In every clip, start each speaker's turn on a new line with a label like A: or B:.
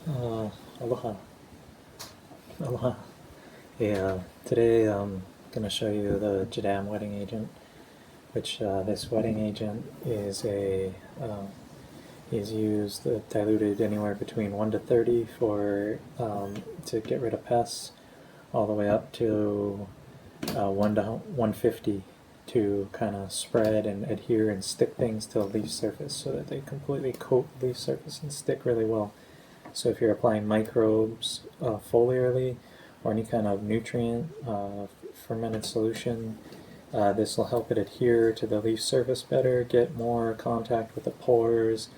A: Aloha. Aloha. Yeah, today I'm going to show you the Jadam wetting agent, which this wetting agent is used diluted anywhere between 1 to 30 for to get rid of pests, all the way up to 1 to 150 to kind of spread and adhere and stick things to the leaf surface so that they completely coat the leaf surface and stick really well. So if you're applying microbes foliarly or any kind of nutrient fermented solution, this will help it adhere to the leaf surface better, get more contact with the pores,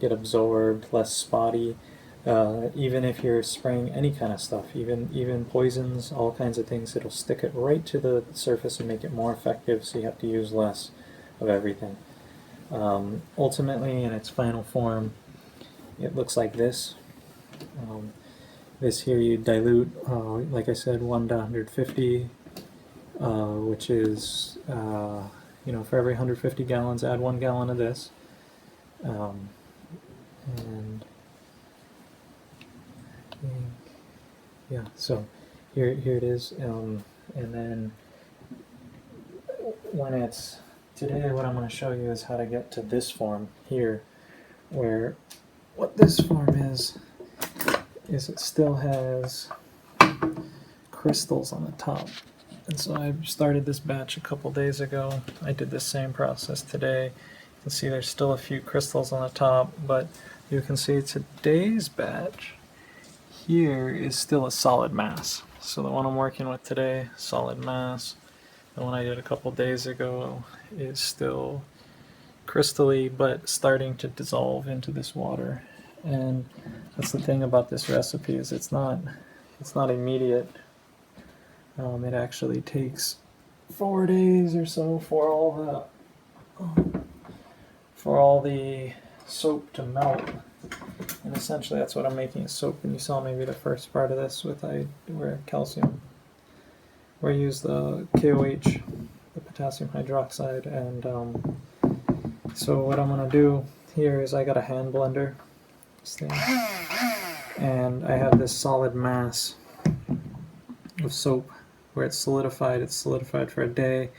A: get absorbed, less spotty. Even if you're spraying any kind of stuff, even poisons, all kinds of things, it'll stick it right to the surface and make it more effective, so you have to use less of everything. Ultimately, in its final form, it looks like this. This here you dilute, like I said, 1 to 150, which is, for every 150 gallons, add 1 gallon of this. And yeah, so here it is, and then when it's today, what I'm going to show you is how to get to this form here, where what this form is it still has crystals on the top. And so I started this batch a couple days ago. I did the same process today. You can see there's still a few crystals on the top, but you can see today's batch here is still a solid mass. So the one I'm working with today, solid mass. The one I did a couple days ago is still crystally, but starting to dissolve into this water. And that's the thing about this recipe, is it's not immediate. It actually takes 4 days or so for all the soap to melt. And essentially that's what I'm making, is soap. And you saw maybe the first part of this where calcium, where I use the KOH, the potassium hydroxide. And so what I'm going to do here is I got a hand blender, this thing, and I have this solid mass of soap where it's solidified for a day.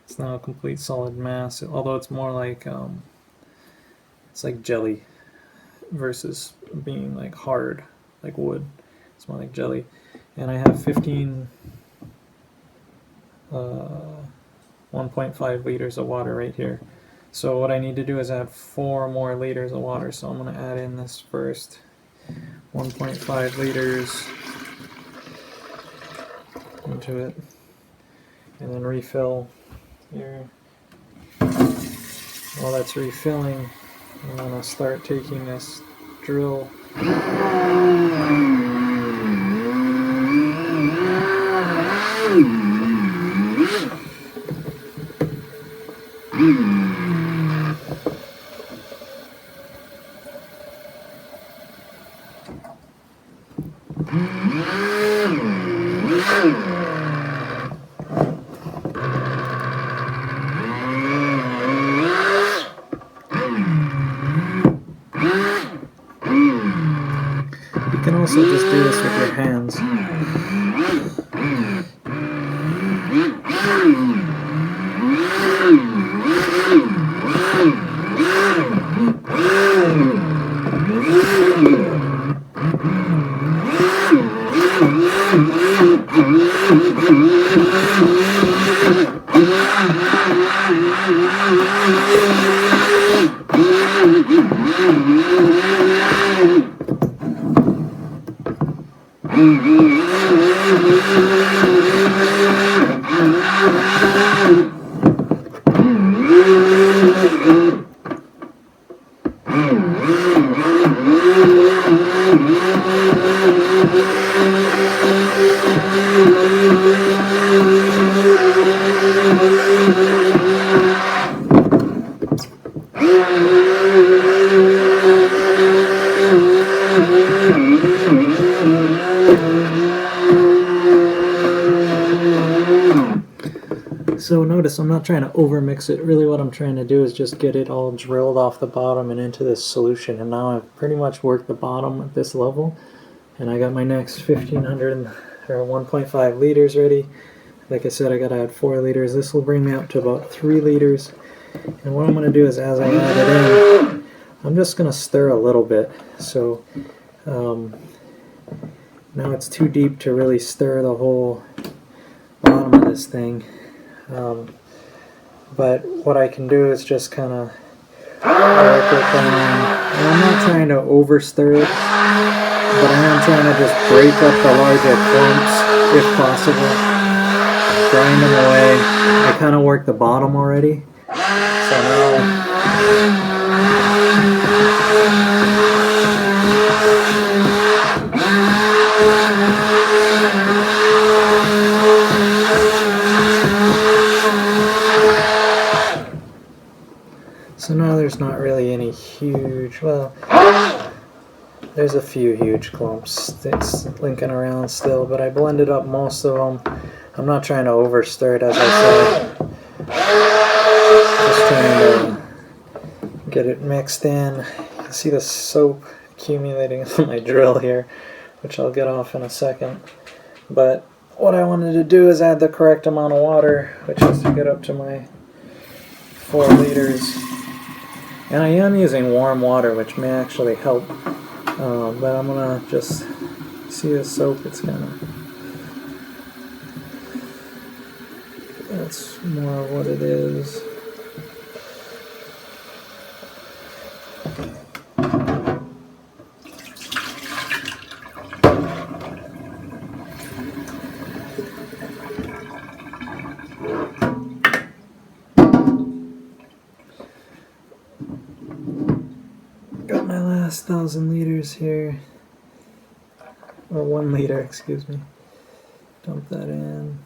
A: It's now a complete solid mass, although it's more like it's like jelly versus being like hard like wood. It's more like jelly. And I have 1.5 liters of water right here. So what I need to do is add 4 more liters of water. So I'm going to add in this first 1.5 liters into it, and then refill here. While that's refilling, I'm going to start taking this drill You can also just do this with your hands. So notice I'm not trying to overmix it. Really what I'm trying to do is just get it all drilled off the bottom and into this solution. And now I've pretty much worked the bottom at this level. And I got my next 1500 or 1.5 liters ready. Like I said, I gotta add 4 liters. This will bring me up to about 3 liters. And what I'm gonna do is, as I add it in, I'm just gonna stir a little bit. So now it's too deep to really stir the whole bottom of this thing. But what I can do is just kind of work it down. And I'm not trying to over stir it, but I am trying to just break up the larger clumps if possible. Grind them away. I kind of worked the bottom already. So now there's not really any huge, well, there's a few huge clumps. It's linking around still, but I blended up most of them. I'm not trying to over stir it, as I said. Just trying to get it mixed in. You can see the soap accumulating on my drill here, which I'll get off in a second. But what I wanted to do is add the correct amount of water, which is to get up to my 4 liters. And I am using warm water, which may actually help. But I'm gonna just see the soap. It's kind of, that's more of what it is. Got my last 1,000 liters here, or 1 liter, excuse me. Dump that in.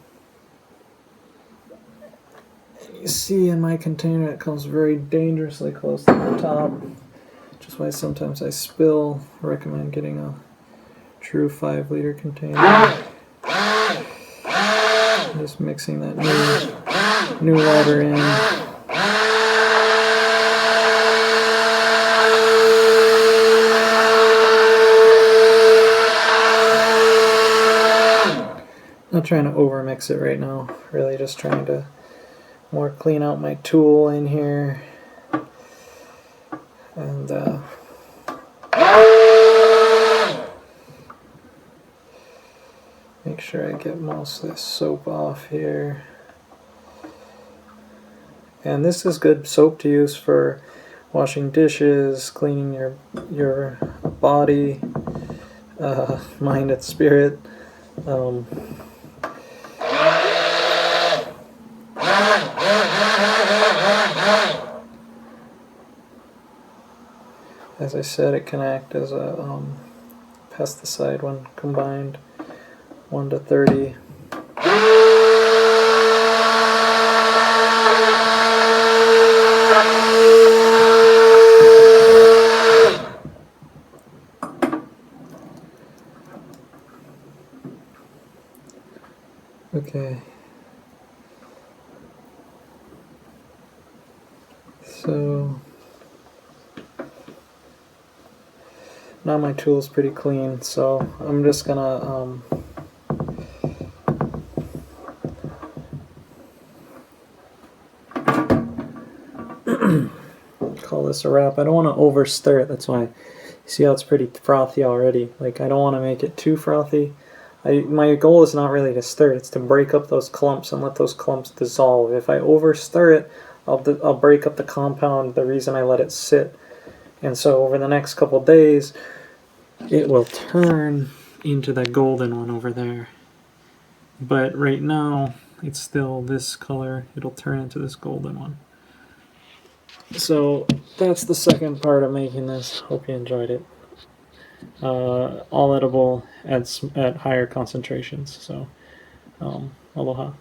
A: And you see in my container it comes very dangerously close to the top, which is why sometimes I spill. I recommend getting a true 5-liter container. Just mixing that new water in. Not trying to over mix it right now, really just trying to more clean out my tool in here and make sure I get most of this soap off here. And this is good soap to use for washing dishes, cleaning your body, mind and spirit. As I said, it can act as a pesticide when combined 1 to 30. Okay. So now my tool is pretty clean, so I'm just gonna call this a wrap. I don't want to over stir it, that's why you see how it's pretty frothy already. Like, I don't want to make it too frothy. My goal is not really to stir it, it's to break up those clumps and let those clumps dissolve. If I over stir it, I'll break up the compound, the reason I let it sit. And so over the next couple days, it will turn into that golden one over there. But right now, it's still this color. It'll turn into this golden one. So that's the second part of making this. Hope you enjoyed it. All edible at higher concentrations. So aloha.